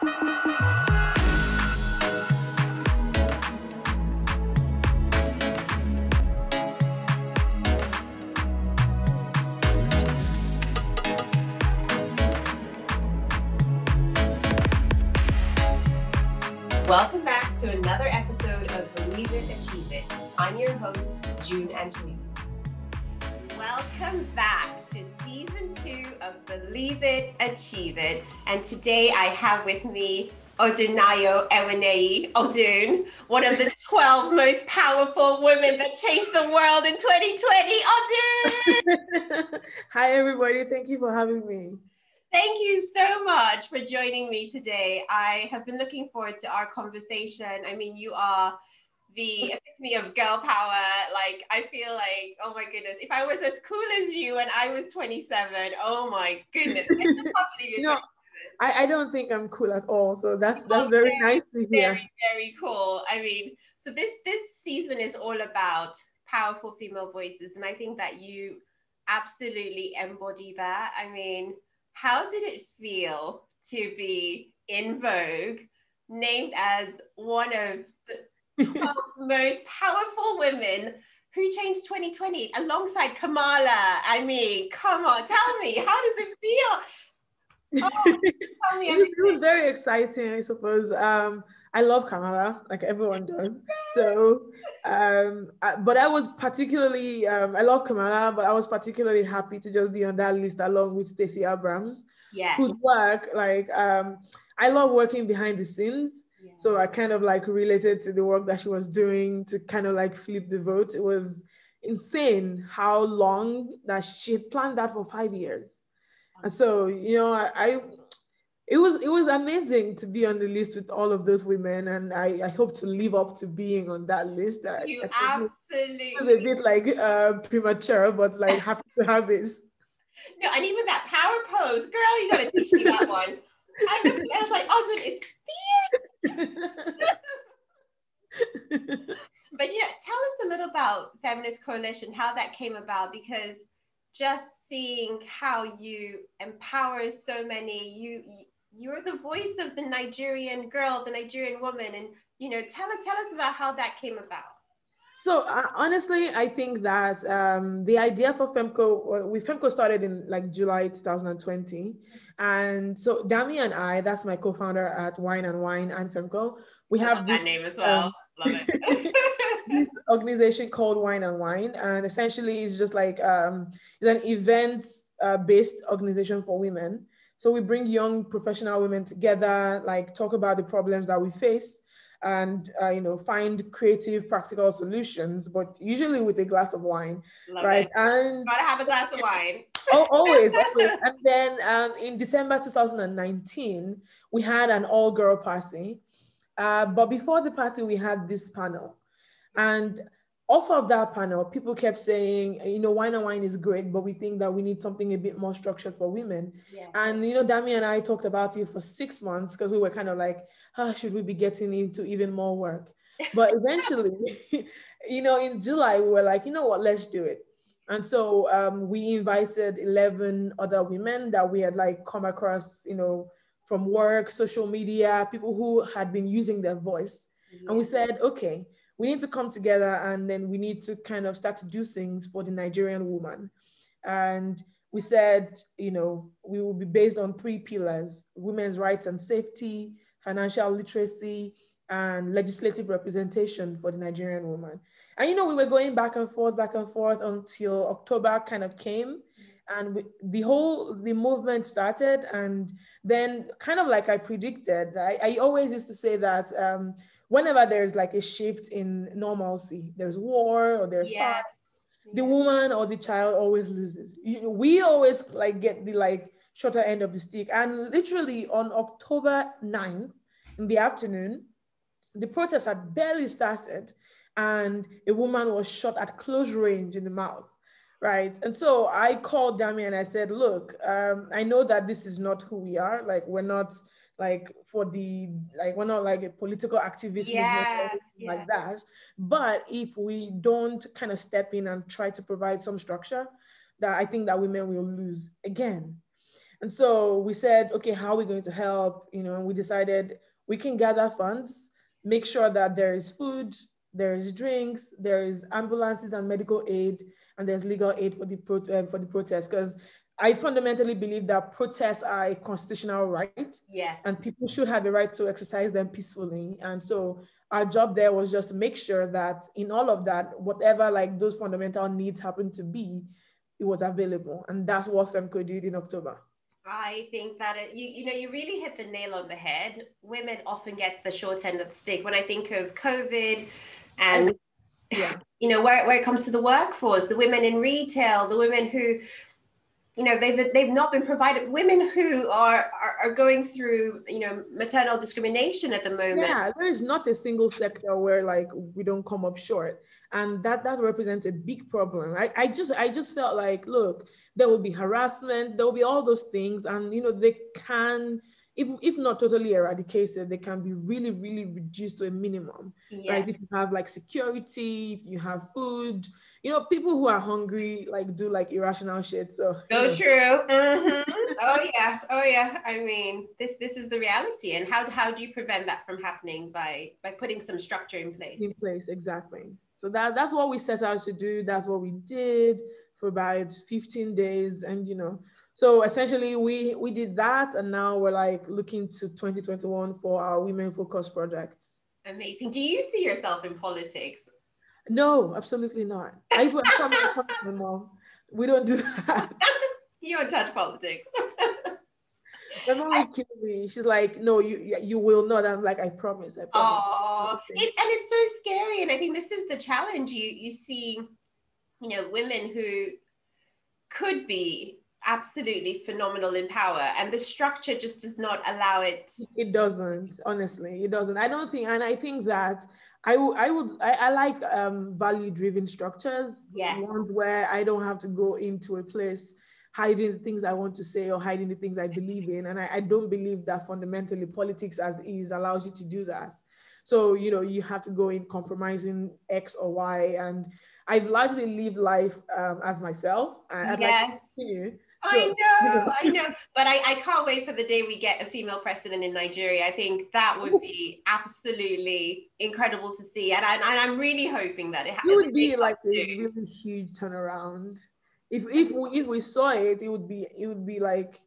Welcome back to another episode of Believe It, Achieve It. I'm your host, June Angelides. Welcome back to season 2 of Believe It, Achieve It. And today I have with me Odunayo Eweniyi, Odun, one of the 12 most powerful women that changed the world in 2020. Odun! Hi, everybody. Thank you for having me. Thank you so much for joining me today. I have been looking forward to our conversation. I mean, you are the epitome of girl power. Like, I feel like, oh my goodness, if I was as cool as you when I was 27, oh my goodness. I can't believe you're 27. I don't think I'm cool at all. So that's very nice to hear. Very, very cool. I mean, so this season is all about powerful female voices. And I think that you absolutely embody that. I mean, how did it feel to be in Vogue, named as one of the 12 most powerful women who changed 2020 alongside Kamala? I mean, come on, tell me, how does it feel? Oh, tell me everything. It was very exciting, I suppose. I love Kamala, like everyone does. So, but I was particularly, I love Kamala, but I was particularly happy to just be on that list along with Stacey Abrams, yes, whose work, like, I love working behind the scenes. Yeah. So I kind of like related to the work that she was doing to kind of like flip the vote. It was insane how long that she had planned that for 5 years. And so, you know, it was amazing to be on the list with all of those women, and I hope to live up to being on that list. You absolutely. It was a bit like premature, but like happy to have this. No, and even that power pose, girl, you gotta teach me that one. I looked at it, I was like, oh, dude, it's fierce. But you know, tell us a little about Feminist Coalition, how that came about, because just seeing how you empower so many, you're the voice of the Nigerian girl, the Nigerian woman, and you know, tell us about how that came about. So honestly, I think that the idea for Femco started in like July 2020, and so Dami and I, that's my co-founder at Wine and Wine and Femco, we have that name as well. Love it. This organization called Wine and Wine, and essentially it's just like it's an event-based organization for women. So we bring young professional women together, like talk about the problems that we face, and you know, find creative, practical solutions, but usually with a glass of wine. Love right? It. And gotta have a glass of wine. Oh, always. And then in December 2019, we had an all-girl party. But before the party, we had this panel. And off of that panel, people kept saying, you know, Wine and Wine is great, but we think that we need something a bit more structured for women. Yeah. And, you know, Dami and I talked about it for 6 months because we were kind of like, should we be getting into even more work? But eventually, you know, in July, we were like, you know what, let's do it. And so we invited 11 other women that we had like come across, you know, from work, social media, people who had been using their voice. Yeah. And we said, okay, we need to come together and then we need to kind of start to do things for the Nigerian woman. And we said, you know, we will be based on 3 pillars: women's rights and safety, financial literacy, and legislative representation for the Nigerian woman. And, you know, we were going back and forth until October kind of came. And the movement started. And then kind of like I predicted, I always used to say that whenever there's like a shift in normalcy, there's war or there's fast, the woman or the child always loses. We always like get the like shorter end of the stick. And literally on October 9th in the afternoon, the protest had barely started and a woman was shot at close range in the mouth. Right. And so I called Dami and I said, look, I know that this is not who we are. Like, we're not like we're not like a political activist movement like that. But if we don't kind of step in and try to provide some structure, that I think that women will lose again. And so we said, okay, how are we going to help? And we decided we can gather funds, make sure that there is food, there is drinks, there is ambulances and medical aid, and there's legal aid for the protest. Because I fundamentally believe that protests are a constitutional right. Yes. And people should have the right to exercise them peacefully. And so our job there was just to make sure that in all of that, whatever like those fundamental needs happen to be, it was available. And that's what FEMCO did in October. I think that you really hit the nail on the head. Women often get the short end of the stick. When I think of COVID and where it comes to the workforce, the women in retail, the women who, they've not been provided, women who are going through, maternal discrimination at the moment. Yeah, there is not a single sector where like we don't come up short. And that represents a big problem. I just felt like, look, there will be harassment, there will be all those things. And, they can, if not totally eradicated, they can be really, really reduced to a minimum, right? If you have like security, if you have food, people who are hungry, like do like irrational shit. So true. Mm-hmm. Oh yeah. I mean, this is the reality. And how do you prevent that from happening? By putting some structure in place. Exactly. So that's what we set out to do. That's what we did for about 15 days. And, so essentially we did that. And now we're like looking to 2021 for our women focused projects. Amazing. Do you see yourself in politics? No, absolutely not. I promise my mom, we don't do that. You don't touch politics. My mom will kill me. She's like, no, you will not. I'm like, I promise. Oh, it's so scary. And I think this is the challenge. You see, women who could be absolutely phenomenal in power, and the structure just does not allow it. It doesn't, honestly, it doesn't. I don't think, and I think that I like value-driven structures. Yes. Ones where I don't have to go into a place hiding the things I want to say or hiding the things I believe in. And I don't believe that fundamentally politics as is allows you to do that. So, you have to go in compromising X or Y. And I've largely lived life as myself. I'd like to continue. So, I know. But I can't wait for the day we get a female president in Nigeria. I think that would be absolutely incredible to see. And I'm really hoping that it happens. It would be like a really huge turnaround. If we saw it, it would be like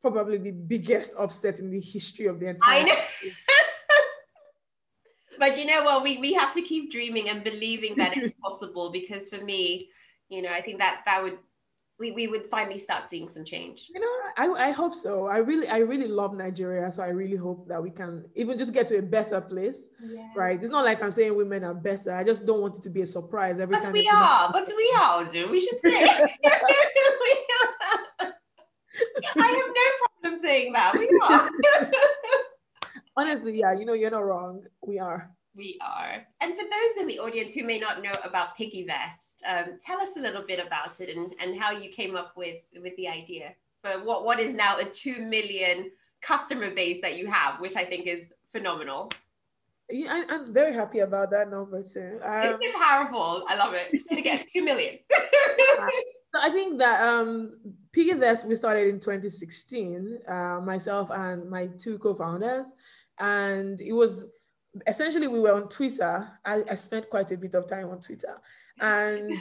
probably the biggest upset in the history of the entire. I know. But you know what? We have to keep dreaming and believing that it's possible, because for me, I think that would we would finally start seeing some change. I hope so. I really love Nigeria, so I really hope that we can even just get to a better place. Yeah. Right? It's not like I'm saying women are better. I just don't want it to be a surprise every time. But we are, June. We should say it. I have no problem saying that. We are. Honestly, yeah, you're not wrong. We are. We are. And for those in the audience who may not know about Piggyvest, tell us a little bit about it and how you came up with the idea for what is now a 2 million customer base that you have, which I think is phenomenal. Yeah, I'm very happy about that number too. It's powerful. I love it. Say it again, 2 million. So I think that Piggyvest we started in 2016, myself and my two co-founders, and it was essentially we were on Twitter. I spent quite a bit of time on Twitter, and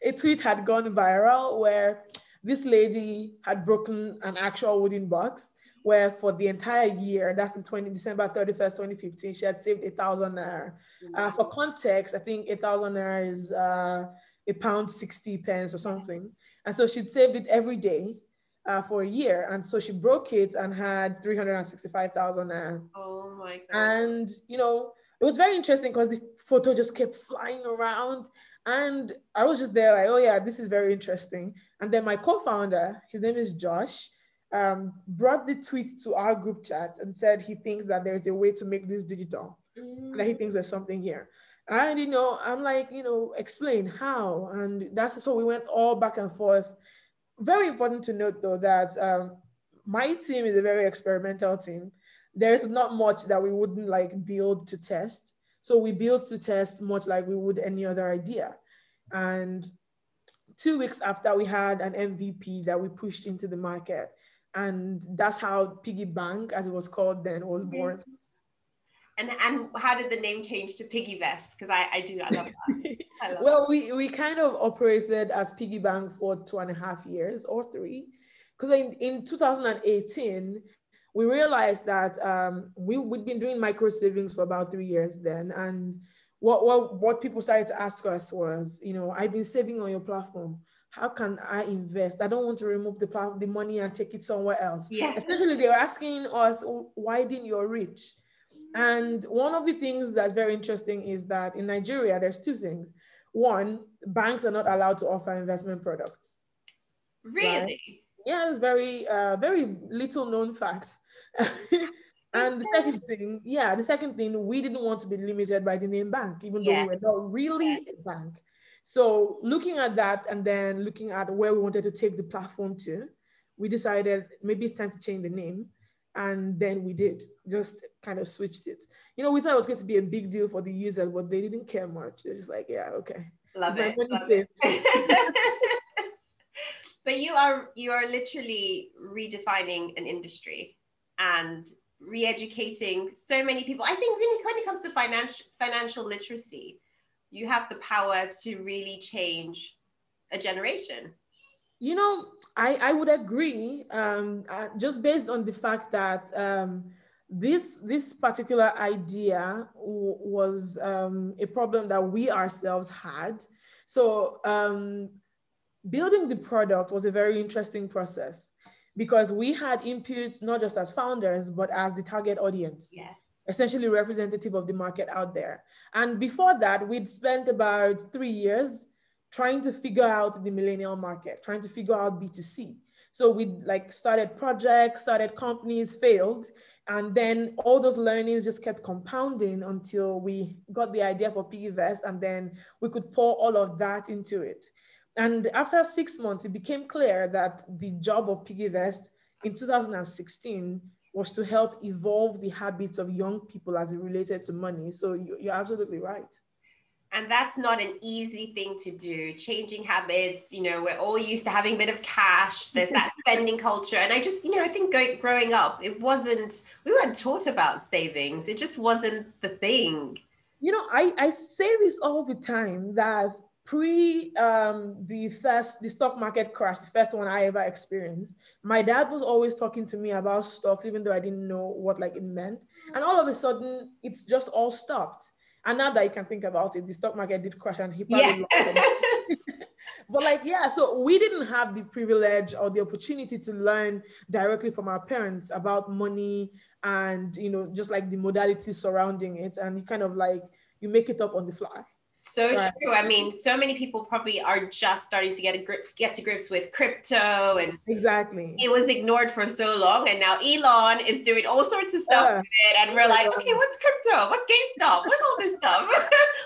a tweet had gone viral where this lady had broken an actual wooden box where for the entire year, that's in December 31st, 2015, she had saved 1,000 naira. For context, I think 1,000 naira is £1.60 or something. And so she'd saved it every day for a year. And so she broke it and had 365,000 naira. Oh my God. And, it was very interesting because the photo just kept flying around. And I was just there like, oh yeah, this is very interesting. And then my co-founder, his name is Josh, brought the tweet to our group chat and said he thinks that there's a way to make this digital, and that he thinks there's something here. And, I'm like, explain how. And that's so we went all back and forth. Very important to note though, that my team is a very experimental team. There's not much that we wouldn't like build to test. So we build to test much like we would any other idea. And 2 weeks after, we had an MVP that we pushed into the market. And that's how Piggy Bank, as it was called then, was born. And how did the name change to Piggyvest? Because I love that. Well, we kind of operated as Piggy Bank for 2.5 years or 3. Because in 2018, we realized that we'd been doing micro savings for about 3 years then. And what people started to ask us was, you know, I've been saving on your platform. How can I invest? I don't want to remove the money and take it somewhere else. Yeah. Especially they were asking us, widen your reach. And one of the things that's very interesting is that in Nigeria, there's 2 things. One, banks are not allowed to offer investment products. Really? Right? Yeah, it's very, very little known facts. And the second thing, we didn't want to be limited by the name bank, even though we were not really a bank. So looking at that and then looking at where we wanted to take the platform to, we decided maybe it's time to change the name. And then we did, just kind of switched it. You know, we thought it was going to be a big deal for the users, but they didn't care much. They're just like, yeah, okay. Love it. But you are literally redefining an industry and re-educating so many people. I think when it comes to financial literacy, you have the power to really change a generation. You know, I would agree, just based on the fact that this particular idea was a problem that we ourselves had. So building the product was a very interesting process because we had inputs not just as founders, but as the target audience. Yes. Essentially representative of the market out there. And before that, we'd spent about 3 years trying to figure out the millennial market, trying to figure out B2C. So we started projects, started companies, failed. And then all those learnings just kept compounding until we got the idea for Piggyvest, and then we could pour all of that into it. And after 6 months, it became clear that the job of Piggyvest in 2016 was to help evolve the habits of young people as it related to money. So you're absolutely right. And that's not an easy thing to do, changing habits. You know, we're all used to having a bit of cash. There's that spending culture. And I just, I think growing up, we weren't taught about savings. It just wasn't the thing. You know, I say this all the time that the stock market crash, the first one I ever experienced, my dad was always talking to me about stocks, even though I didn't know what it meant. And all of a sudden, it's just all stopped. And now that you can think about it, the stock market did crash and he probably lost it. But so we didn't have the privilege or the opportunity to learn directly from our parents about money and, just the modalities surrounding it. And you kind of you make it up on the fly. So right. True. I mean, so many people probably are just starting to get to grips with crypto, and exactly, it was ignored for so long, and now Elon is doing all sorts of stuff with it, and we're like, okay, what's crypto? What's GameStop? What's all this stuff?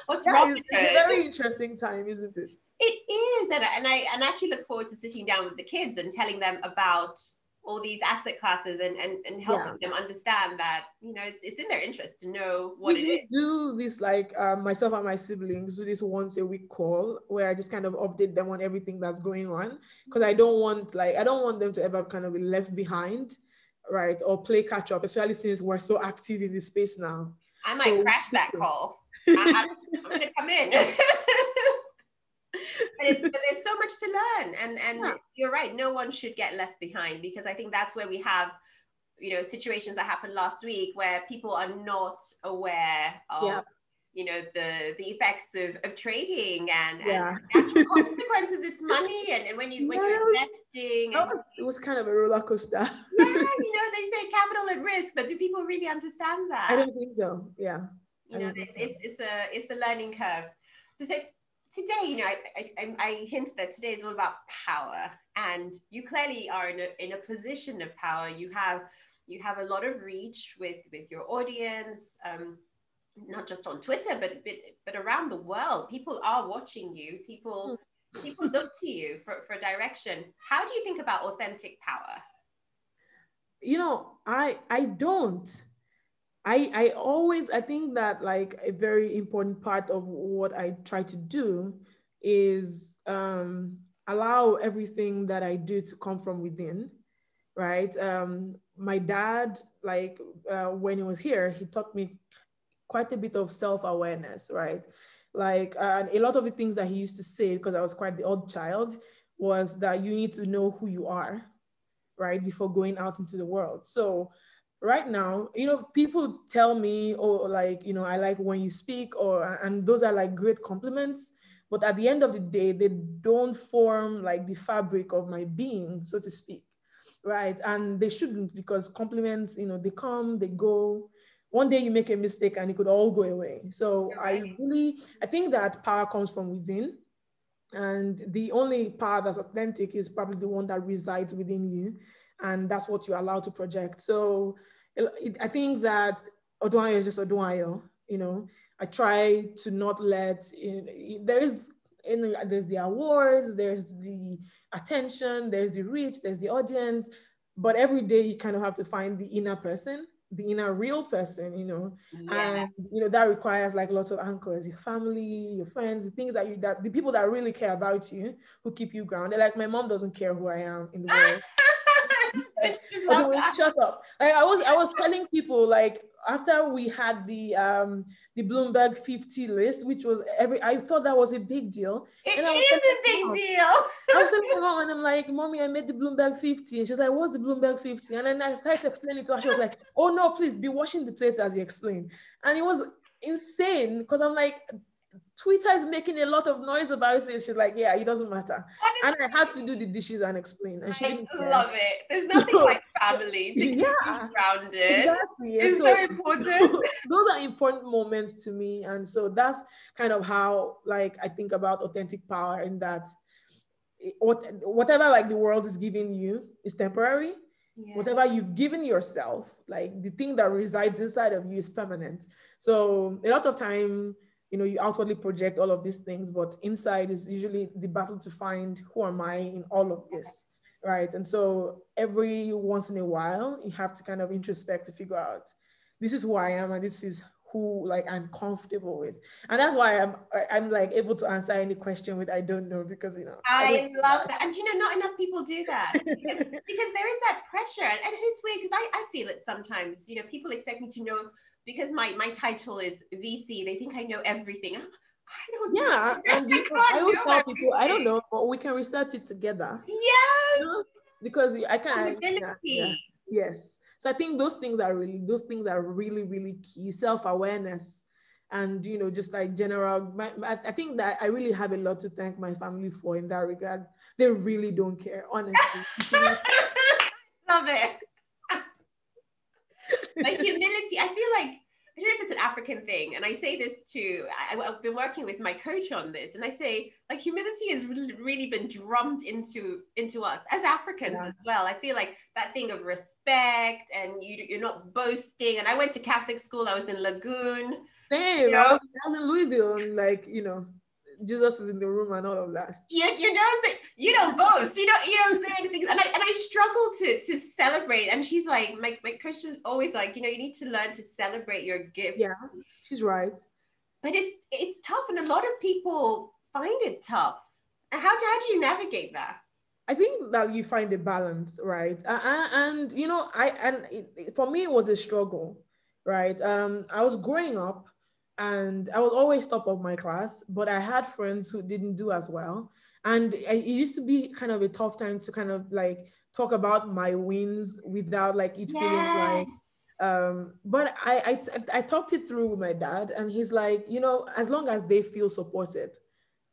What's wrong with it? It's a very interesting time, isn't it? It is, and I actually look forward to sitting down with the kids and telling them about all these asset classes and helping them understand that, it's in their interest to know what it is. We do this, myself and my siblings do this once a week call where I just kind of update them on everything that's going on, because I don't want them to ever kind of be left behind, right? Or play catch up, especially since we're so active in this space now. I might crash that call. I'm going to come in. But there's so much to learn, and you're right, no one should get left behind, because I think that's where we have situations that happened last week where people are not aware of the effects of trading and actual consequences. It's money, and when you're investing, it was kind of a roller coaster. They say capital at risk, but do people really understand that? I don't think so. It's a learning curve. So today, I hint that today is all about power, and you clearly are in a position of power. You have a lot of reach with your audience, not just on Twitter, but around the world. People are watching you. People look to you for direction. How do you think about authentic power? I don't. I think that a very important part of what I try to do is allow everything that I do to come from within, right? My dad, like when he was here, he taught me quite a bit of self-awareness, right? Like a lot of the things that he used to say, because I was quite the odd child, was that you need to know who you are, right, before going out into the world. So right now, people tell me, oh, like, I like when you speak, and those are like great compliments. But at the end of the day, they don't form like the fabric of my being, so to speak, right? And they shouldn't, because compliments, they come, they go. One day you make a mistake and it could all go away. So I think that power comes from within. And the only power that's authentic is probably the one that resides within you. And that's what you're allowed to project. So I think that Odunayo is just Odunayo. I try to not let, there's the awards, there's the attention, there's the reach, there's the audience. But every day you kind of have to find the inner person, the inner real person, Yes. and that requires like lots of anchors, your family, your friends, the things that the people that really care about you, who keep you grounded. Like my mom doesn't care who I am in the world. Like, okay, shut up. Like I was telling people, like, after we had the Bloomberg 50 list, which was I thought that was a big deal. It is a big deal. I was telling my mom, and I'm like, Mommy, I made the Bloomberg 50. And she's like, what's the Bloomberg 50? And then I tried to explain it to her. She was like, oh no, please be washing the plates as you explain. And it was insane, because I'm like, Twitter is making a lot of noise about it. She's like, yeah, it doesn't matter. Honestly, and I had to do the dishes and explain. And she didn't care. Love it. There's nothing like family to keep you grounded. Exactly. It's so important. Those are important moments to me. And so that's kind of how, like, I think about authentic power, in that whatever like the world is giving you is temporary. Yeah. Whatever you've given yourself, like the thing that resides inside of you, is permanent. So a lot of time, you outwardly project all of these things, but inside is usually the battle to find, who am I in all of this, right? And so every once in a while, you have to kind of introspect to figure out, this is who I am, and this is who like I'm comfortable with. And that's why I'm like able to answer any question with I don't know, because I love that. And not enough people do that, because there is that pressure. And it's weird, because I feel it sometimes. People expect me to know, because my title is VC, they think I know everything. I don't know. Yeah, and I always tell people, I don't know, but we can research it together. Yes. Because I can't. Yeah. Yes. So I think those things are really, really key. Self-awareness, and just like general. I think that I really have a lot to thank my family for in that regard. They really don't care, honestly. Love it. Like humility, I feel like, I don't know if it's an African thing, and I say this too, I've been working with my coach on this, and I say, like, humility has really been drummed into us as Africans as well. I feel like that thing of respect, and you're not boasting. And I went to Catholic school, I was in Lagoon. Same, I was in Louisville, and like, Jesus is in the room and all of that. You don't boast. You don't say anything. And I struggle to celebrate. And she's like, my coach was always like, you need to learn to celebrate your gift. Yeah, she's right. But it's tough, and a lot of people find it tough. And how do you navigate that? I think that you find a balance, right? And for me, it was a struggle, right? I was growing up, and I was always top of my class, but I had friends who didn't do as well. And it used to be kind of a tough time to kind of like talk about my wins without like it feeling like, but I talked it through with my dad, and he's like, as long as they feel supported,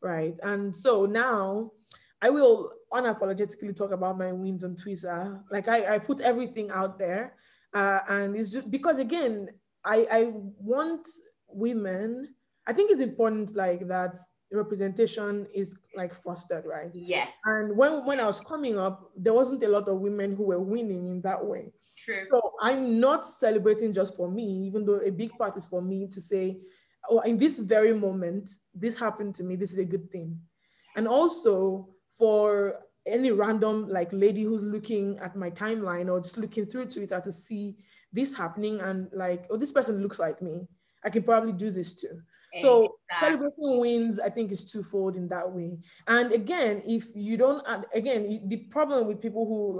right? And so now I will unapologetically talk about my wins on Twitter. Like I put everything out there, and it's just because, again, I want women, I think it's important like that representation is like fostered, right? Yes. And when I was coming up, there wasn't a lot of women who were winning in that way. True. So I'm not celebrating just for me, even though a big part is for me to say, oh, in this very moment, this happened to me, this is a good thing. And also for any random like lady who's looking at my timeline or just looking through Twitter to see this happening and like, oh, this person looks like me. I can probably do this too. So celebrating wins, I think, is twofold in that way. And again, if you don't, the problem with people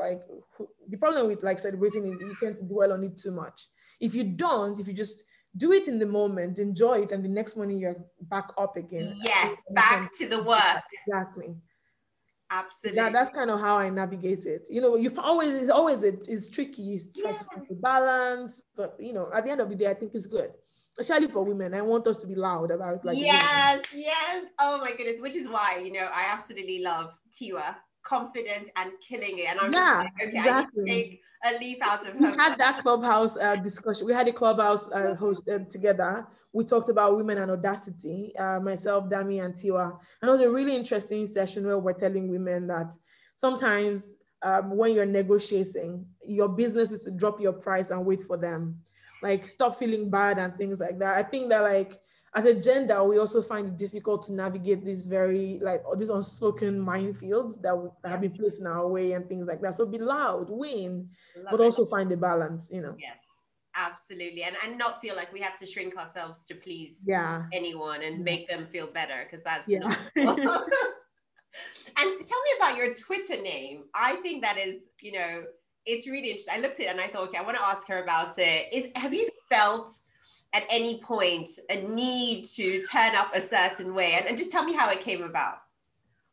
the problem with like celebrating is you tend to dwell on it too much. If you just do it in the moment, enjoy it, and the next morning you're back up again. Yes, back to the work. Exactly. Absolutely. That's kind of how I navigate it. You know, it's tricky. Try to find the balance, but you know, at the end of the day, I think it's good. Especially for women. I want us to be loud about it. Like yes. Oh my goodness. Which is why, you know, I absolutely love Tiwa, confident and killing it. And I'm just like, okay, exactly. I need to take a leaf out of her. We had that clubhouse discussion. We had a clubhouse host together. We talked about women and audacity, myself, Dami, and Tiwa. And it was a really interesting session where we're telling women that sometimes when you're negotiating, your business is to drop your price and wait for them. Like, stop feeling bad and things like that. I think that, like, as a gender, we also find it difficult to navigate these these unspoken minefields that have been placed in our way and things like that. So be loud, win, but also find a balance, you know. Yes, absolutely. And not feel like we have to shrink ourselves to please anyone and make them feel better, because that's not. And tell me about your Twitter name. I think that is, you know, it's really interesting. I looked at it and I thought, okay, I want to ask her about it. Have you felt at any point a need to turn up a certain way? And just tell me how it came about.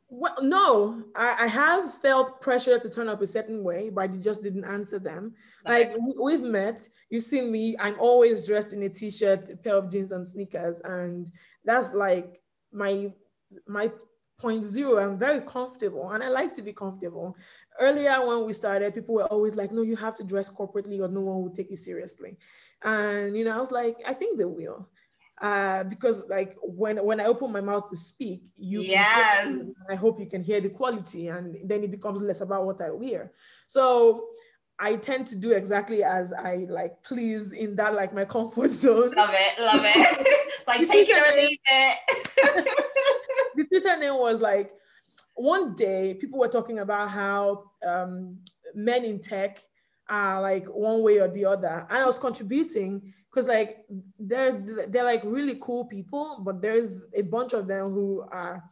Well, no, I have felt pressure to turn up a certain way, but I just didn't answer them. Like, we've met, you've seen me, I'm always dressed in a t-shirt, a pair of jeans and sneakers. And that's like my 0.0. I'm very comfortable and I like to be comfortable. Earlier when we started, people were always like, no, you have to dress corporately or no one will take you seriously. And, you know, I was like, I think they will. Because like when I open my mouth to speak, I hope you can hear the quality, and then it becomes less about what I wear. So I tend to do exactly as I like please in that, like, my comfort zone. Love it. It's like, take it or leave it. The Twitter name was like, one day people were talking about how men in tech are like one way or the other. And I was contributing because like they're like really cool people, but there's a bunch of them who are,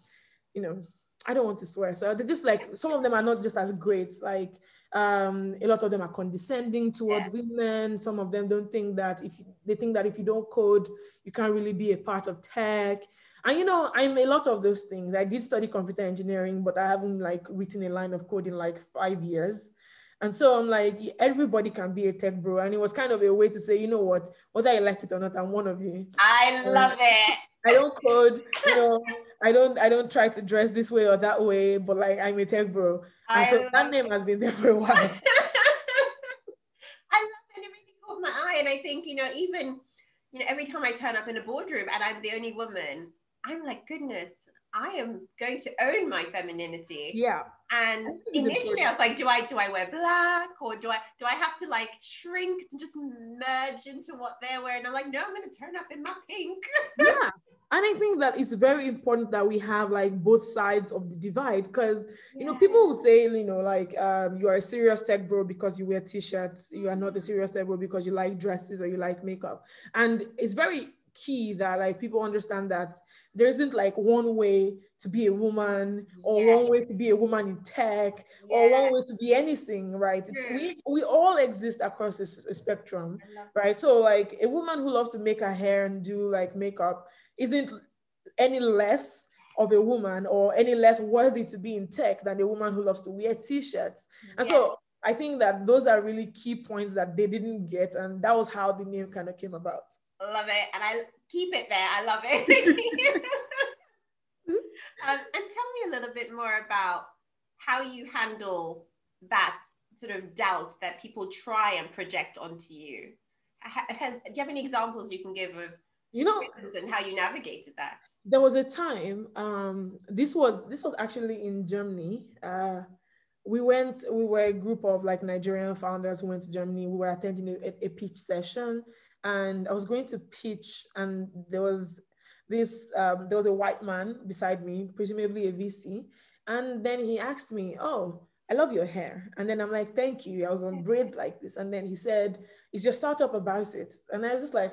you know, I don't want to swear. So they're just like, some of them are not just as great. Like a lot of them are condescending towards women. Some of them don't think that they think that if you don't code, you can't really be a part of tech. And, you know, I'm a lot of those things. I did study computer engineering, but I haven't like written a line of code in like 5 years. And so I'm like, everybody can be a tech bro. And it was kind of a way to say, you know what, whether I like it or not, I'm one of you. I love it. I don't code, you know, I don't try to dress this way or that way, but like, I'm a tech bro. And so that name has been there for a while. I love it. It really caught my eye. And I think, you know, even, you know, every time I turn up in a boardroom and I'm the only woman, I'm like, goodness, I am going to own my femininity. Yeah. And initially I was like, do I wear black, or do I have to like shrink and just merge into what they're wearing? I'm like, no, I'm going to turn up in my pink. Yeah. And I think that it's very important that we have like both sides of the divide, because, you know, people will say, you know, like, you are a serious tech bro because you wear t-shirts. You are not a serious tech bro because you like dresses or you like makeup. And it's very key that like people understand that there isn't like one way to be a woman, or one way to be a woman in tech, or one way to be anything, right? We all exist across a spectrum, right? So like a woman who loves to make her hair and do like makeup isn't any less of a woman or any less worthy to be in tech than a woman who loves to wear t-shirts. And so I think that those are really key points that they didn't get, and that was how the name kind of came about. Love it. And I keep it there. I love it. And tell me a little bit more about how you handle that sort of doubt that people try and project onto you. Do you have any examples you can give of, you know, and how you navigated that? There was a time, this was actually in Germany. We were a group of like Nigerian founders who went to Germany. We were attending a pitch session, and I was going to pitch, and there was a white man beside me, presumably a VC. And then he asked me, oh, I love your hair. And then I'm like, thank you. I was on braid like this. And then he said, is your startup about it? And I was just like,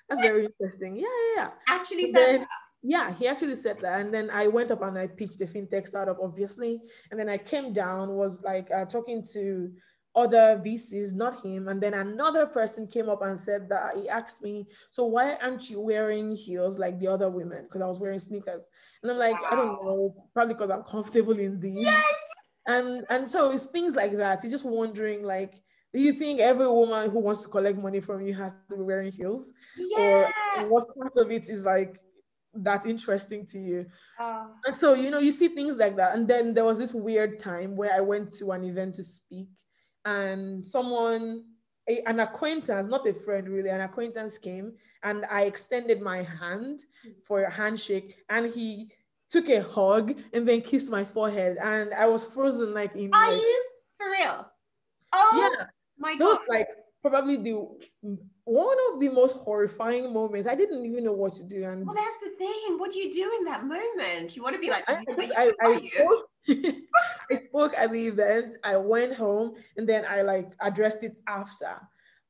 That's very interesting. Yeah. Actually And said then, that. yeah, he actually said that. And then I went up and I pitched the fintech startup, obviously. And then I came down, was like talking to other VCs, not him. And then another person came up and said that he asked me, so why aren't you wearing heels like the other women? Because I was wearing sneakers. And I'm like, I don't Wow. know, probably because I'm comfortable in these. Yes. And so it's things like that. You're just wondering, like, do you think every woman who wants to collect money from you has to be wearing heels? Or Yeah. what part of it is like that interesting to you? Oh. And so, you see things like that. And then there was this weird time where I went to an event to speak, and an acquaintance, not a friend really, an acquaintance came, and I extended my hand for a handshake, and he took a hug and then kissed my forehead, and I was frozen like in Are like, you for real? Oh yeah, my that was God. like probably one of the most horrifying moments. I didn't even know what to do. And Well, that's the thing. What do you do in that moment? You want to be like, I spoke, I spoke at the event. I went home and then I like addressed it after.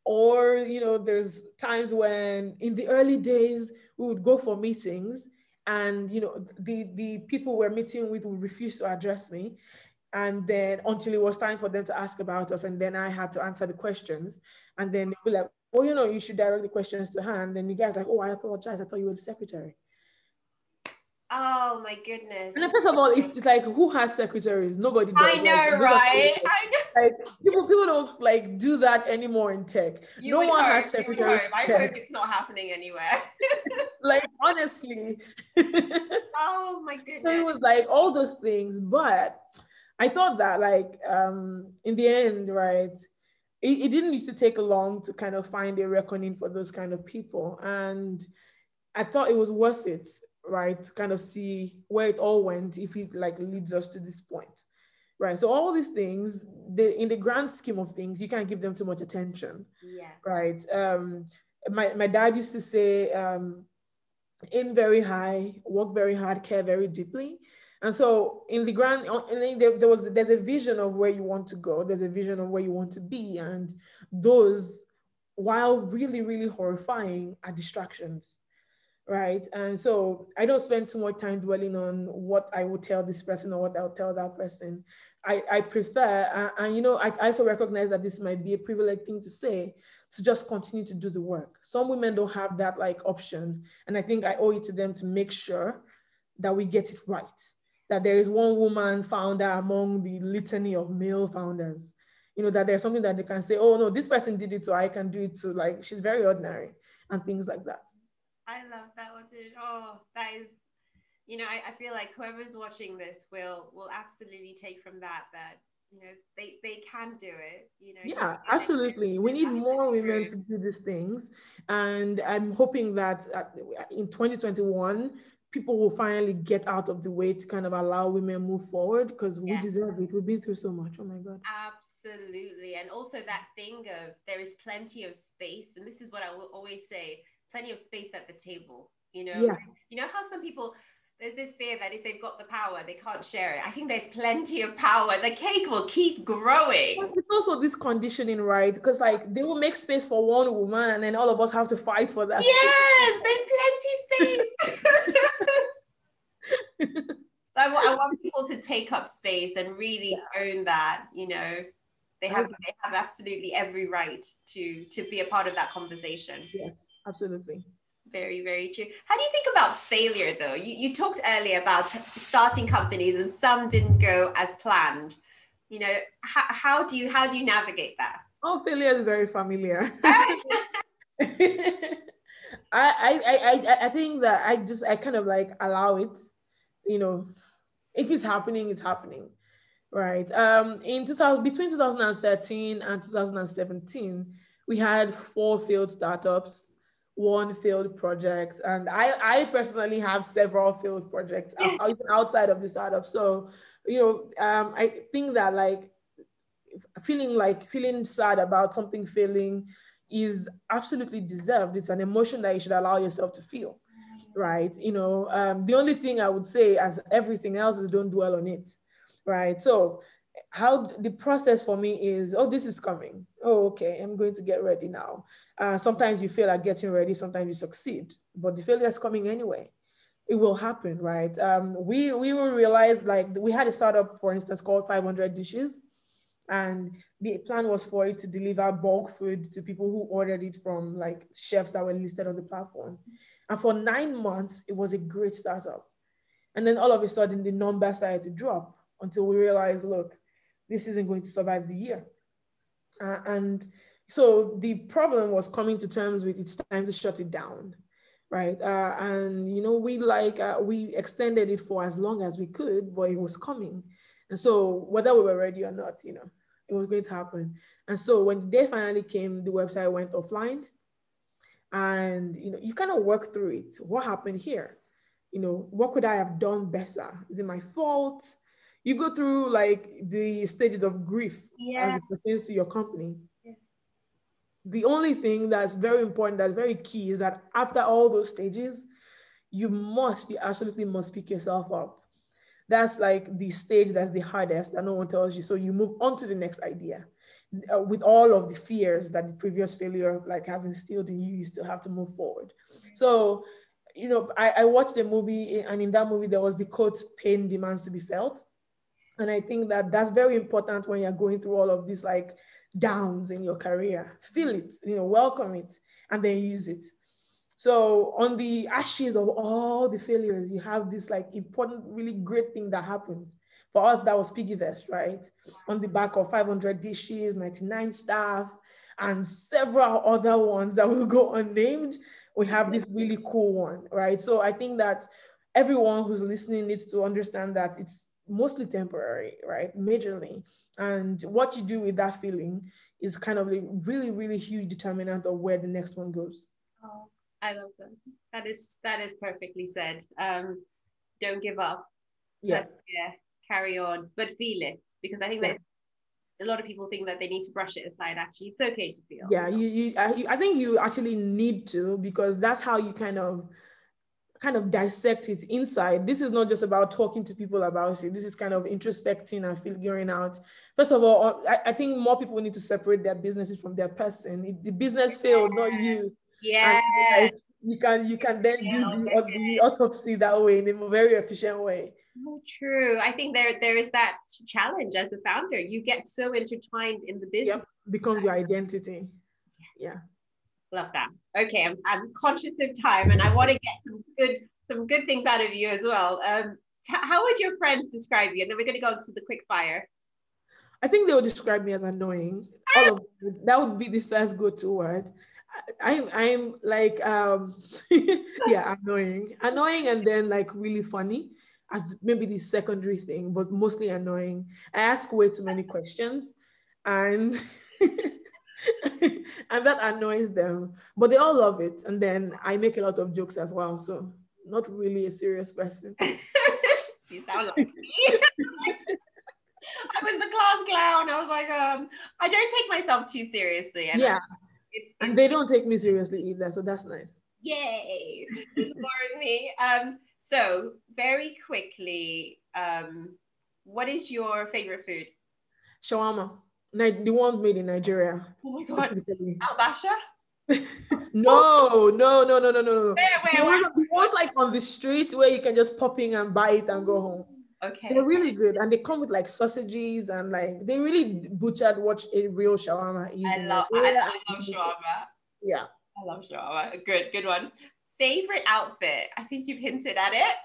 Or, there's times when in the early days we would go for meetings, and the people we're meeting with would refuse to address me. And then until it was time for them to ask about us, and then I had to answer the questions. And then they'd be like, well, you should direct the questions to her. And then the guy's like, oh, I apologize. I thought you were the secretary. Oh my goodness. And then first of all, it's like, who has secretaries? Nobody does. I know, right? I know. Like people don't like do that anymore in tech. You would one hope, has secretaries. I hope it's not happening anywhere. Like honestly. Oh my goodness. So it was like all those things. But I thought that like in the end, right, it didn't used to take long to kind of find a reckoning for those kind of people. And I thought it was worth it, right, to kind of see where it all went if it like leads us to this point, right? So all these things, in the grand scheme of things, you can't give them too much attention, yes, right? My dad used to say, aim very high, work very hard, care very deeply. And so in the grand, there's a vision of where you want to go. There's a vision of where you want to be. And those, while really, really horrifying, are distractions, right? And so I don't spend too much time dwelling on what I would tell this person or what I'll tell that person. I prefer, and I also recognize that this might be a privileged thing to say, to just continue to do the work. Some women don't have that like option. And I think I owe it to them to make sure that we get it right. That there is one woman founder among the litany of male founders. That there's something that they can say, oh no, this person did it, so I can do it too. Like she's very ordinary and things like that. I love that one, dude. Oh, that is, I feel like whoever's watching this will absolutely take from that they can do it. Yeah, absolutely. We need more women to do these things, and I'm hoping that in 2021 people will finally get out of the way to kind of allow women move forward, because we deserve it. We've been through so much. Oh my God. Absolutely. And also that thing of there is plenty of space, and this is what I will always say, plenty of space at the table. Yeah. How some people, there's this fear that if they've got the power, they can't share it. I think there's plenty of power. The cake will keep growing. It's also this conditioning, right? Because like they will make space for one woman and then all of us have to fight for that. Yes, there's plenty space. So I want people to take up space and really own that, they have absolutely every right to be a part of that conversation. Yes, absolutely. Very, very true. How do you think about failure though? You talked earlier about starting companies and some didn't go as planned. How do you navigate that? Oh, failure is very familiar. I think that I kind of like allow it, if it's happening, it's happening. Right. Between 2013 and 2017, we had 4 failed startups, 1 failed project. And I personally have several failed projects outside of the startup. So, I think that like feeling sad about something failing is absolutely deserved. It's an emotion that you should allow yourself to feel. Right. The only thing I would say, as everything else, is don't dwell on it. Right. So how the process for me is, oh, this is coming. Oh, okay, I'm going to get ready now. Sometimes you fail at getting ready, sometimes you succeed, but the failure is coming anyway. It will happen, right? We will realize, like, we had a startup, for instance, called 500 Dishes. And the plan was for it to deliver bulk food to people who ordered it from like chefs that were listed on the platform. And for 9 months, it was a great startup. And then all of a sudden, the numbers started to drop until we realized, look, this isn't going to survive the year. And so the problem was coming to terms with it's time to shut it down, right? And we extended it for as long as we could, but it was coming. And so whether we were ready or not, it was going to happen. And so when the day finally came, the website went offline, and you kind of work through it. What happened here? What could I have done better? Is it my fault? You go through like the stages of grief as it pertains to your company. Yeah. The only thing that's very important, that's very key, is that after all those stages, you absolutely must pick yourself up. That's like the stage that's the hardest and no one tells you. So you move on to the next idea with all of the fears that the previous failure like has instilled in you. You still have to move forward. So, I watched the movie, and in that movie, there was the quote, "Pain demands to be felt." And I think that that's very important when you're going through all of these like downs in your career. Feel it, welcome it, and then use it. So on the ashes of all the failures, you have this like important, really great thing that happens. For us, that was Piggyvest, right? On the back of 500 dishes, 99 staff, and several other ones that will go unnamed. We have this really cool one, right? So I think that everyone who's listening needs to understand that it's mostly temporary, right? Majorly. And what you do with that feeling is kind of a really, really huge determinant of where the next one goes. Oh, I love that. That is perfectly said. Don't give up. Yeah. Carry on, but feel it, because I think that a lot of people think that they need to brush it aside. Actually, it's okay to feel. Yeah, I think you actually need to, because that's how you kind of dissect it inside. This is not just about talking to people about it. This is kind of introspecting and figuring out. First of all, I think more people need to separate their businesses from their person. The business failed, not you. Yeah. And you can then do the autopsy that way, in a very efficient way. Oh, true. I think there is that challenge as the founder. You get so intertwined in the business. Yep, becomes your identity. Yeah. Love that. Okay, I'm conscious of time, and I want to get some good things out of you as well. How would your friends describe you? And then we're going to go into the quick fire. I think they would describe me as annoying. That would be the first go-to word. I'm like annoying, and then like really funny as maybe the secondary thing, but mostly annoying. I ask way too many questions, and and that annoys them, but they all love it. And then I make a lot of jokes as well, so not really a serious person. You sound like me. I was the class clown. I was like, I don't take myself too seriously. And and they don't take me seriously either, so that's nice. Yay, ignoring me. So very quickly, what is your favorite food? Shawarma. The one made in Nigeria. Oh my God. Al-Basha? No. Where? The ones like on the street where you can just pop in and buy it and go home. Okay. They're really good, and they come with like sausages, and like they really butchered what a real shawarma is. I love shawarma. Yeah. I love shawarma. Good one. Favorite outfit? I think you've hinted at it.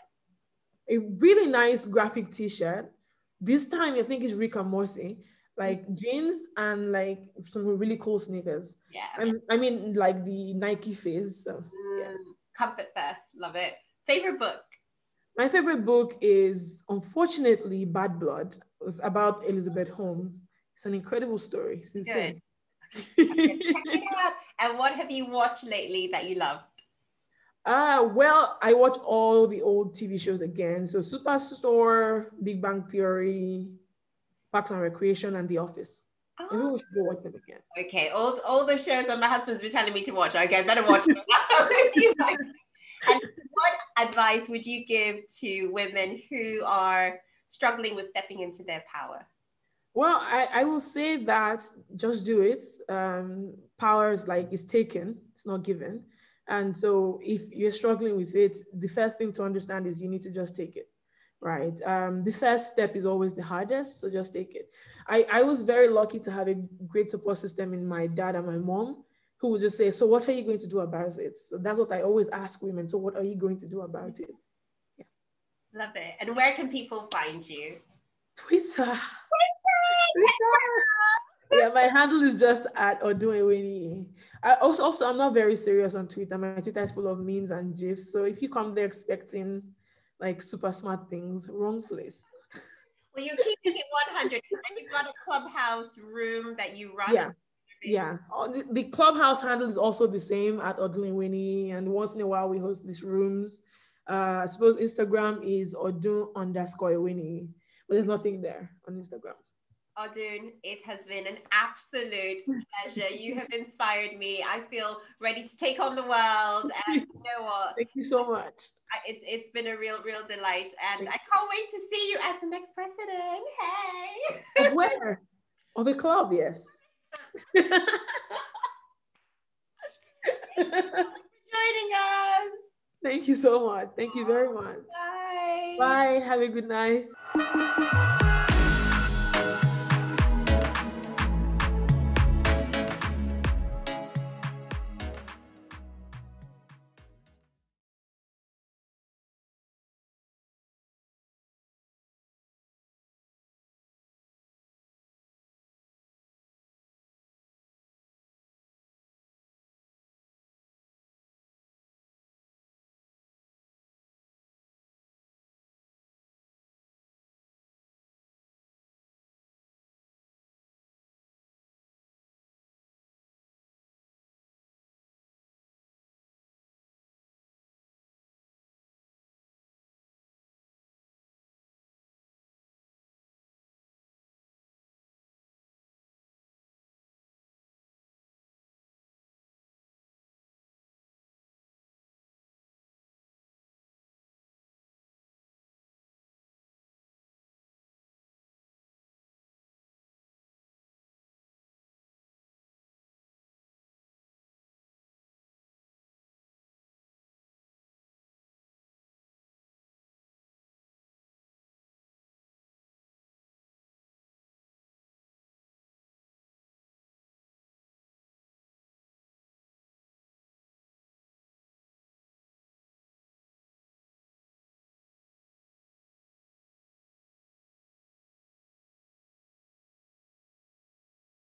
A really nice graphic t-shirt. This time I think it's Rick and Morty. Like jeans and like some really cool sneakers. Yeah. I mean like the Nike Fizz. So, yeah. Comfort first. Love it. Favorite book? My favorite book is, unfortunately, Bad Blood. It's about Elizabeth Holmes. It's an incredible story. It's insane. Check it out. And what have you watched lately that you loved? Well, I watch all the old TV shows again. So Superstore, Big Bang Theory, Parks and Recreation, and The Office. Everyone should go watch them again. Okay, all the shows that my husband's been telling me to watch. Okay, better watch them. And what advice would you give to women who are struggling with stepping into their power? Well, I will say that just do it. Power is taken, it's not given. And so if you're struggling with it, the first thing to understand is you need to just take it, right? The first step is always the hardest, so just take it. I was very lucky to have a great support system in my dad and my mom who would just say, so what are you going to do about it? So that's what I always ask women. So what are you going to do about it? Yeah. Love it. And where can people find you? Twitter. Yeah, my handle is just at Odun Eweniyi. I'm not very serious on Twitter. My Twitter is full of memes and gifs. So if you come there expecting like super smart things, wrong place. Well, you're keeping it 100, and you've got a clubhouse room that you run. Yeah. Yeah. The clubhouse handle is also the same at Odun Eweniyi, and once in a while we host these rooms. I suppose Instagram is Odun_Eweniyi, but there's nothing there on Instagram. Odun, it has been an absolute pleasure. You have inspired me. I feel ready to take on the world. And you know what? Thank you so much. It's been a real delight. And I can't wait to see you as the next president. Hey. Of where? Of a club, yes. Thank you so much for joining us. Thank you so much. Thank you very much. Bye. Bye. Have a good night.